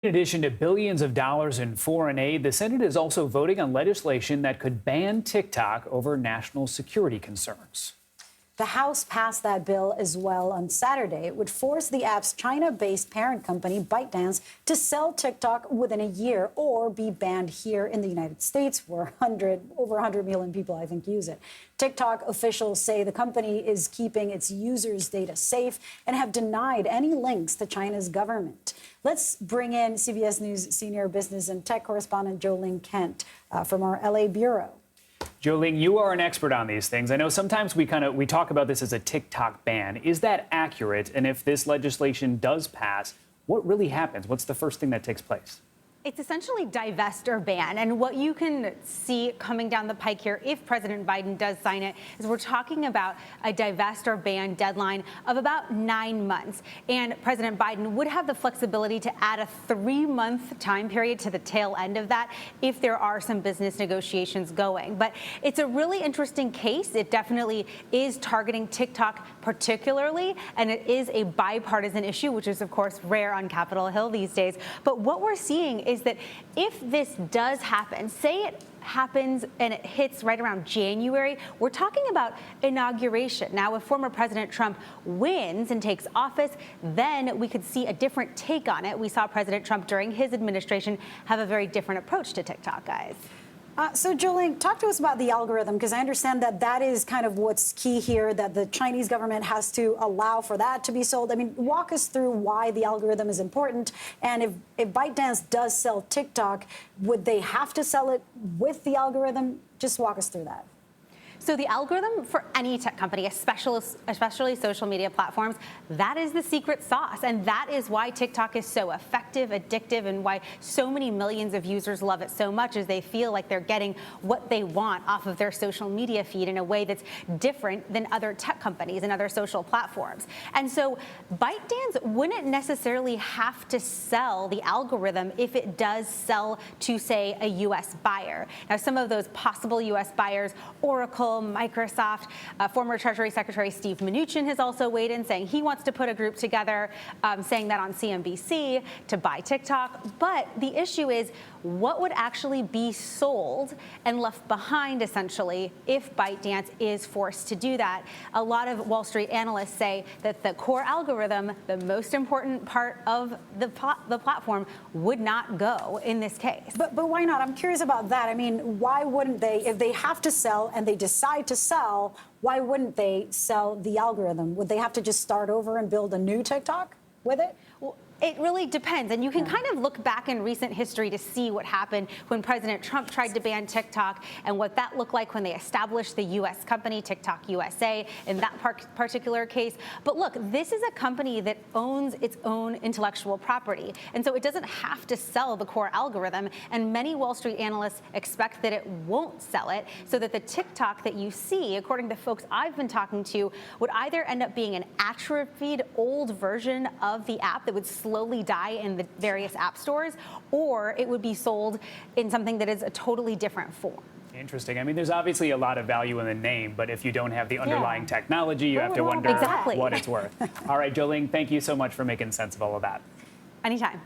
In addition to billions of dollars in foreign aid, the Senate is also voting on legislation that could ban TikTok over national security concerns. The House passed that bill as well on Saturday. It would force the app's China-based parent company, ByteDance, to sell TikTok within a year or be banned here in the United States, where over 100 million people, I think, use it. TikTok officials say the company is keeping its users' data safe and have denied any links to China's government. Let's bring in CBS News senior business and tech correspondent Jolene Kent from our LA bureau. Jolene, you are an expert on these things. I know sometimes we talk about this as a TikTok ban. Is that accurate? And if this legislation does pass, what really happens? What's the first thing that takes place? It's essentially divest or ban. And what you can see coming down the pike here, if President Biden does sign it, is we're talking about a divest or ban deadline of about 9 months. And President Biden would have the flexibility to add a 3-month time period to the tail end of that if there are some business negotiations going. But it's a really interesting case. It definitely is targeting TikTok particularly, and it is a bipartisan issue, which is, of course, rare on Capitol Hill these days. But what we're seeing is that if this does happen, say it happens and it hits right around January, we're talking about inauguration. Now, if former President Trump wins and takes office, then we could see a different take on it. We saw President Trump during his administration have a very different approach to TikTok, guys. So, Jolene, talk to us about the algorithm, because I understand that that is kind of what's key here, that the Chinese government has to allow for that to be sold. I mean, walk us through why the algorithm is important. And if ByteDance does sell TikTok, would they have to sell it with the algorithm? Just walk us through that. So the algorithm for any tech company, especially social media platforms, that is the secret sauce. And that is why TikTok is so effective, addictive, and why so many millions of users love it so much, as they feel like they're getting what they want off of their social media feed in a way that's different than other tech companies and other social platforms. And so ByteDance wouldn't necessarily have to sell the algorithm if it does sell to, say, a U.S. buyer. Now, some of those possible U.S. buyers, Oracle, Microsoft, former Treasury Secretary Steve Mnuchin has also weighed in, saying he wants to put a group together, saying that on CNBC to buy TikTok. But the issue is, what would actually be sold and left behind, essentially, if ByteDance is forced to do that? A lot of Wall Street analysts say that the core algorithm, the most important part of the platform, would not go in this case. But why not? I'm curious about that. I mean, why wouldn't they, if they have to sell and they decide to sell, why wouldn't they sell the algorithm? Would they have to just start over and build a new TikTok with it? Well, it really depends. And you can kind of look back in recent history to see what happened when President Trump tried to ban TikTok and what that looked like when they established the U.S. company, TikTok USA, in that particular case. But look, this is a company that owns its own intellectual property. And so it doesn't have to sell the core algorithm. And many Wall Street analysts expect that it won't sell it, so that the TikTok that you see, according to folks I've been talking to, would either end up being an atrophied old version of the app that would slowly die in the various app stores, or it would be sold in something that is a totally different form. Interesting. I mean, there's obviously a lot of value in the name, but if you don't have the underlying technology, you have to wonder what it's worth. All right, Jolene, thank you so much for making sense of all of that. Anytime.